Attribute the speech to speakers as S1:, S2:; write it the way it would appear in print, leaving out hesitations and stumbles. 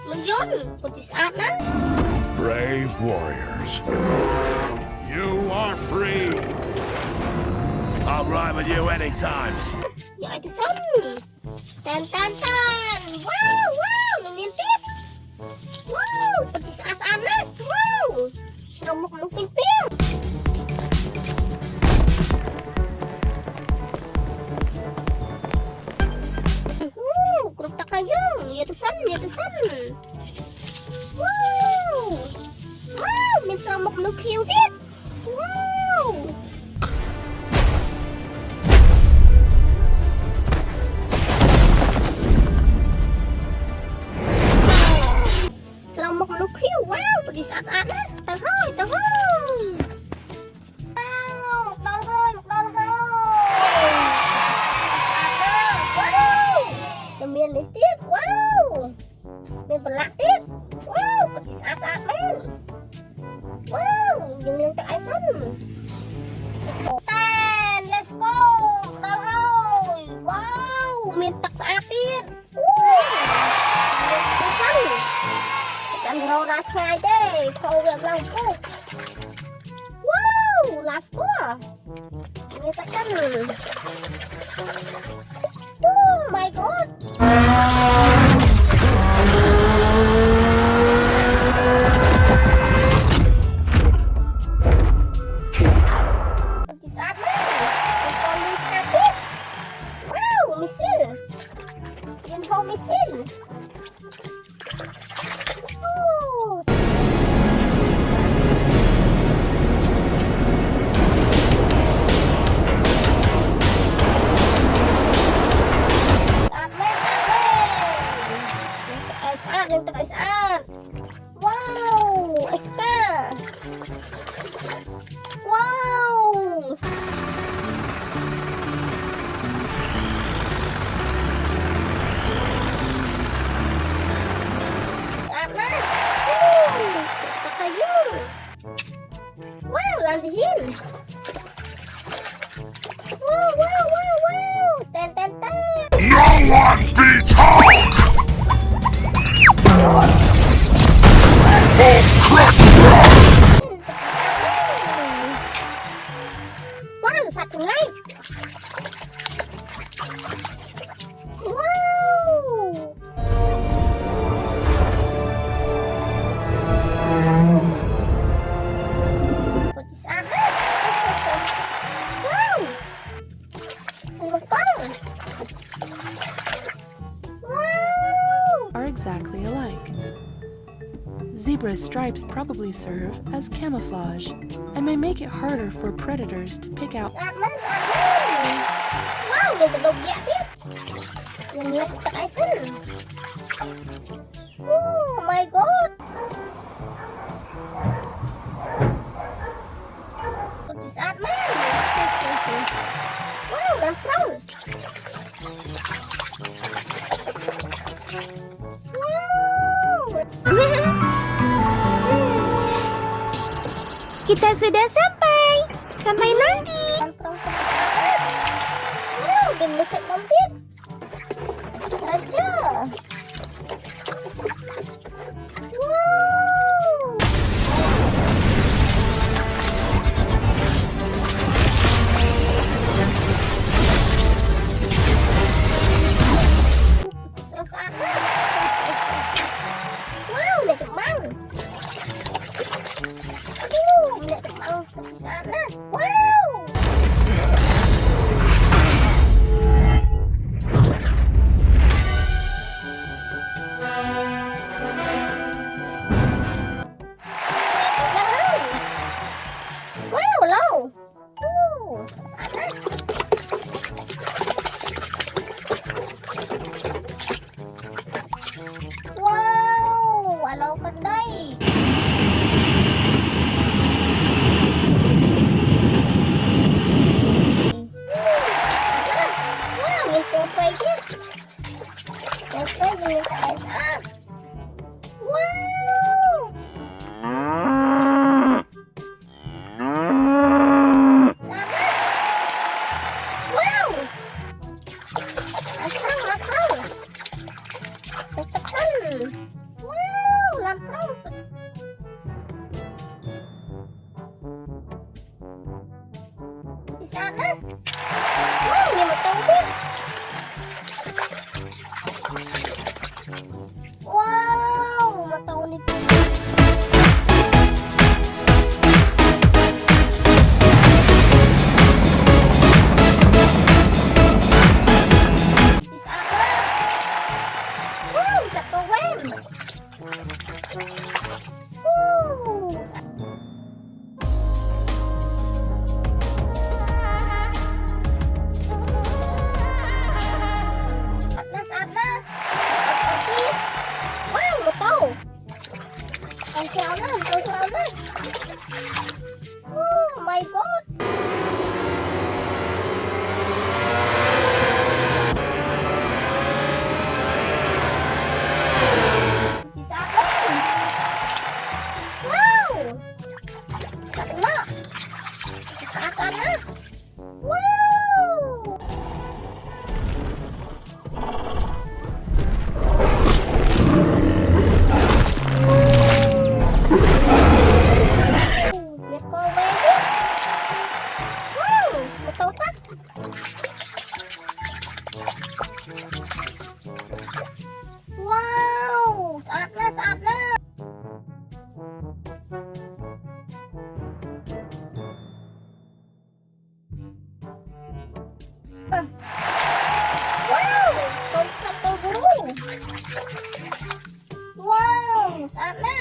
S1: Mình yun. Kunti sa na.
S2: Brave warriors. You are free. I'll ride with you anytime.
S1: Ya itu san. Tan. Wow. Lumintip. Wow. Kunti sa na. Wow. Lumuk pimpin. Kurang tak kayong. Ya tu san. Wow. Mình sao một nụ khiêu tiết. Wow. Sao một nụ khiêu. Wow. Pergi saat-saat na. Tao thôi. Wow. Một đòn thôi. Wow. Đừng miền lấy tiết. Wow. Miền bật lạc tiết. Wow. Pergi saat-saat men. Wow, dừng lên tại sân. Ten, let's go. Đón thôi. Wow, miền tắc xã tiên. Tại sân. Chẳng rô ra ngay chứ. Thâu việc lòng cô. Wow, last go. Miền tại sân. Oh my god. Wow, extra. Wow. Wow, landihin. Wow. Ten.
S2: No one beats Hulk!
S1: Wow, satu lagi. Wow. Kunci sana. Wow. Selepang. Wow.
S3: Are exactly alike. Zebra's stripes probably serve as camouflage and may make it harder for predators to pick out.
S1: Aman. Wow, dia sedok dia dia. Yang dia tak aisen. Oh my god. Di saat man. Wow, dan terang.
S4: Kita sudah sampai. Sampai nanti.
S1: Wow, dia mesin mampir. Raja. Wow. Terus apa? Wow, dia terbang. Dia terbang ke sana. Wow. Wow, low. Wow, walau kedai. Wow, yang kopai je. Kopai je yang tak up. Wow. Wow. Atang. Tekan. Wow. pelan-pelan. Di sana. Wow, ini mobil. Wow, mataw nito. Di sana. Wow, bisa kawin. Saat na. Wow, mataw. Ang siranan. Oh my God. Di sana. Wow. Sakna. Saat na. Wow. Lihat kau baby. Wow, betul tak? Wow, saatnya. Wow, kau burung. Wow, saatnya.